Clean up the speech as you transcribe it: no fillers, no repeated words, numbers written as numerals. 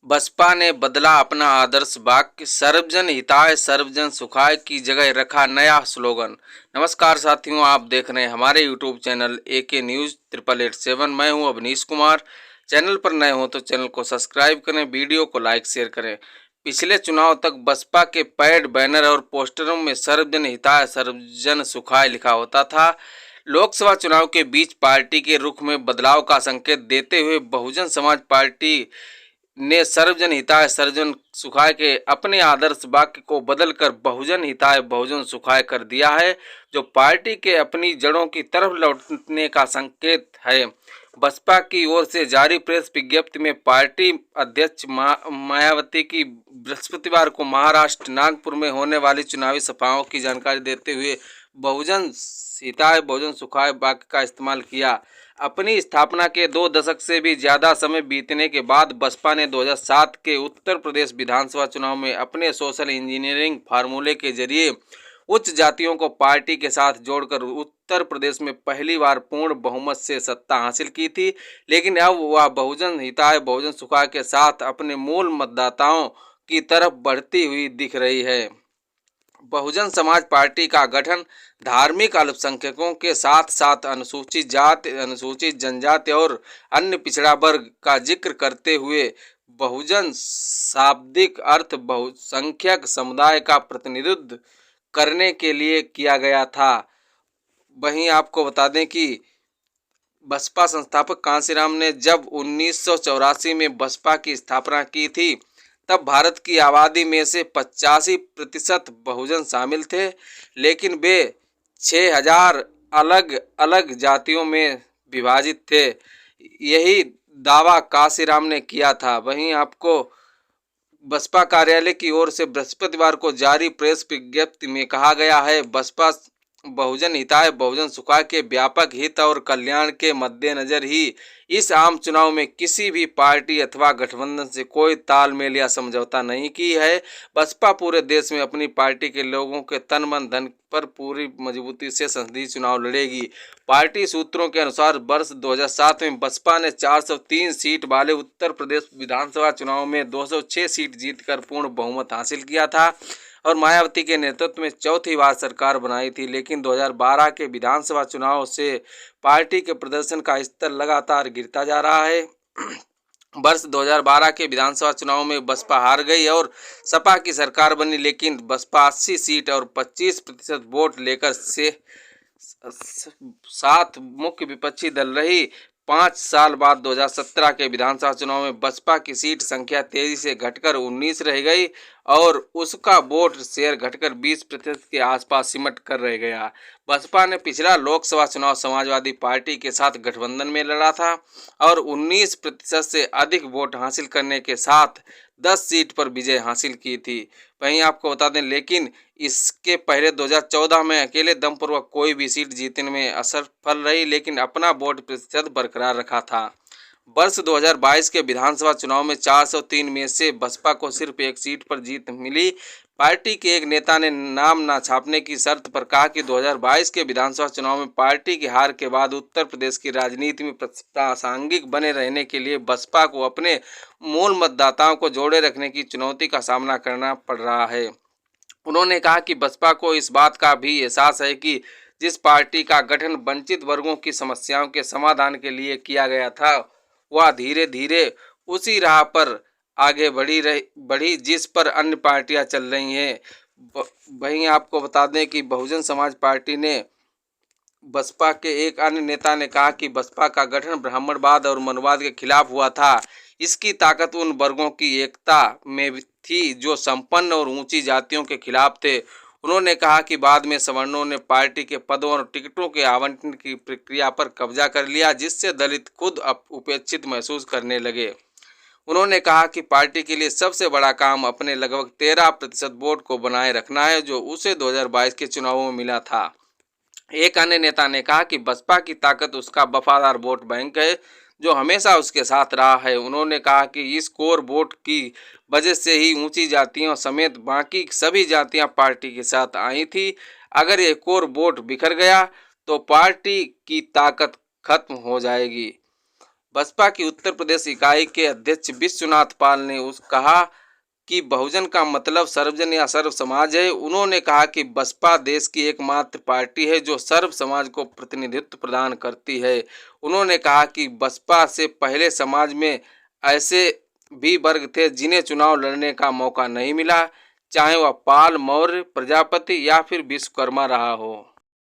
बसपा ने बदला अपना आदर्श वाक्य, सर्वजन हिताय सर्वजन सुखाय की जगह रखा नया स्लोगन। नमस्कार साथियों, आप देख रहे हैं हमारे यूट्यूब चैनल एके न्यूज 8887। मैं हूं अवनीश कुमार। चैनल पर नए हो तो चैनल को सब्सक्राइब करें, वीडियो को लाइक शेयर करें। पिछले चुनाव तक बसपा के पैड, बैनर और पोस्टरों में सर्वजन हिताय सर्वजन सुखाय लिखा होता था। लोकसभा चुनाव के बीच पार्टी के रुख में बदलाव का संकेत देते हुए बहुजन समाज पार्टी ने सर्वजन हिताय सर्वजन सुखाय के अपने आदर्श वाक्य को बदलकर बहुजन हिताय बहुजन सुखाय कर दिया है, जो पार्टी के अपनी जड़ों की तरफ लौटने का संकेत है। बसपा की ओर से जारी प्रेस विज्ञप्ति में पार्टी अध्यक्ष मायावती की बृहस्पतिवार को महाराष्ट्र नागपुर में होने वाली चुनावी सभाओं की जानकारी देते हुए बहुजन हिताय बहुजन सुखाय वाक्य का इस्तेमाल किया। अपनी स्थापना के 2 दशक से भी ज्यादा समय बीतने के बाद बसपा ने 2007 के उत्तर प्रदेश विधानसभा चुनाव में अपने सोशल इंजीनियरिंग फार्मूले के जरिए उच्च जातियों को पार्टी के साथ जोड़कर उत्तर प्रदेश में पहली बार पूर्ण बहुमत से सत्ता हासिल की थी। लेकिन अब वह बहुजन हिताय बहुजन सुखाय के साथ अपने मूल मतदाताओं की तरफ बढ़ती हुई दिख रही है। बहुजन समाज पार्टी का गठन धार्मिक अल्पसंख्यकों के साथ साथ अनुसूचित जाति, अनुसूचित जनजाति और अन्य पिछड़ा वर्ग का जिक्र करते हुए बहुजन शाब्दिक अर्थ बहुसंख्यक समुदाय का प्रतिनिधित्व करने के लिए किया गया था। वहीं आपको बता दें कि बसपा संस्थापक कांशीराम ने जब 1984 में बसपा की स्थापना की थी, तब भारत की आबादी में से 85% बहुजन शामिल थे, लेकिन वे 6000 अलग अलग जातियों में विभाजित थे। यही दावा कांशीराम ने किया था। वहीं आपको बसपा कार्यालय की ओर से बृहस्पतिवार को जारी प्रेस विज्ञप्ति में कहा गया है, बसपा बहुजन हिताय बहुजन सुखाय के व्यापक हित और कल्याण के मद्देनजर ही इस आम चुनाव में किसी भी पार्टी अथवा गठबंधन से कोई तालमेल या समझौता नहीं की है। बसपा पूरे देश में अपनी पार्टी के लोगों के तन मन धन पर पूरी मजबूती से संसदीय चुनाव लड़ेगी। पार्टी सूत्रों के अनुसार वर्ष 2007 में बसपा ने 403 सीट वाले उत्तर प्रदेश विधानसभा चुनाव में 206 सीट जीतकर पूर्ण बहुमत हासिल किया था और मायावती के नेतृत्व में चौथी बार सरकार बनाई थी। लेकिन 2012 के विधानसभा चुनाव से पार्टी के प्रदर्शन का स्तर लगातार गिरता जा रहा है। वर्ष 2012 के विधानसभा चुनाव में बसपा हार गई और सपा की सरकार बनी, लेकिन बसपा 80 सीट और 25% वोट लेकर से 7 मुख्य विपक्षी दल रही। 5 साल बाद 2017 के विधानसभा चुनाव में बसपा की सीट संख्या तेजी से घटकर 19 रह गई और उसका वोट शेयर घटकर 20% के आसपास सिमट कर रह गया। बसपा ने पिछला लोकसभा चुनाव समाजवादी पार्टी के साथ गठबंधन में लड़ा था और 19% से अधिक वोट हासिल करने के साथ 10 सीट पर विजय हासिल की थी। वहीं आपको बता दें, लेकिन इसके पहले 2014 में अकेले दम पर वह कोई भी सीट जीतने में असफल रही, लेकिन अपना वोट प्रतिशत बरकरार रखा था। वर्ष 2022 के विधानसभा चुनाव में 403 में से बसपा को सिर्फ एक सीट पर जीत मिली। पार्टी के एक नेता ने नाम न छापने की शर्त पर कहा कि 2022 के विधानसभा चुनाव में पार्टी की हार के बाद उत्तर प्रदेश की राजनीति में प्रासंगिक बने रहने के लिए बसपा को अपने मूल मतदाताओं को जोड़े रखने की चुनौती का सामना करना पड़ रहा है। उन्होंने कहा कि बसपा को इस बात का भी एहसास है कि जिस पार्टी का गठन वंचित वर्गों की समस्याओं के समाधान के लिए किया गया था, वह धीरे धीरे उसी राह पर आगे बढ़ी जिस पर अन्य पार्टियां चल रही हैं। वहीं आपको बता दें कि बहुजन समाज पार्टी ने बसपा के एक अन्य नेता ने कहा कि बसपा का गठन ब्राह्मणवाद और मनुवाद के खिलाफ हुआ था। इसकी ताकत उन वर्गों की एकता में थी जो संपन्न और ऊंची जातियों के खिलाफ थे। उन्होंने कहा कि बाद में सवर्णों ने पार्टी के पदों और टिकटों के आवंटन की प्रक्रिया पर कब्जा कर लिया, जिससे दलित खुद उपेक्षित महसूस करने लगे। उन्होंने कहा कि पार्टी के लिए सबसे बड़ा काम अपने लगभग 13% वोट को बनाए रखना है, जो उसे 2022 के चुनावों में मिला था। एक अन्य नेता ने कहा कि बसपा की ताकत उसका वफादार वोट बैंक है, जो हमेशा उसके साथ रहा है। उन्होंने कहा कि इस कोर वोट की वजह से ही ऊंची जातियों समेत बाकी सभी जातियां पार्टी के साथ आई थी। अगर ये कोर वोट बिखर गया तो पार्टी की ताकत खत्म हो जाएगी। बसपा की उत्तर प्रदेश इकाई के अध्यक्ष विश्वनाथ पाल ने कहा कि बहुजन का मतलब सर्वजन या सर्व समाज है। उन्होंने कहा कि बसपा देश की एकमात्र पार्टी है जो सर्व समाज को प्रतिनिधित्व प्रदान करती है। उन्होंने कहा कि बसपा से पहले समाज में ऐसे भी वर्ग थे जिन्हें चुनाव लड़ने का मौका नहीं मिला, चाहे वह पाल, मौर्य, प्रजापति या फिर विश्वकर्मा रहा हो।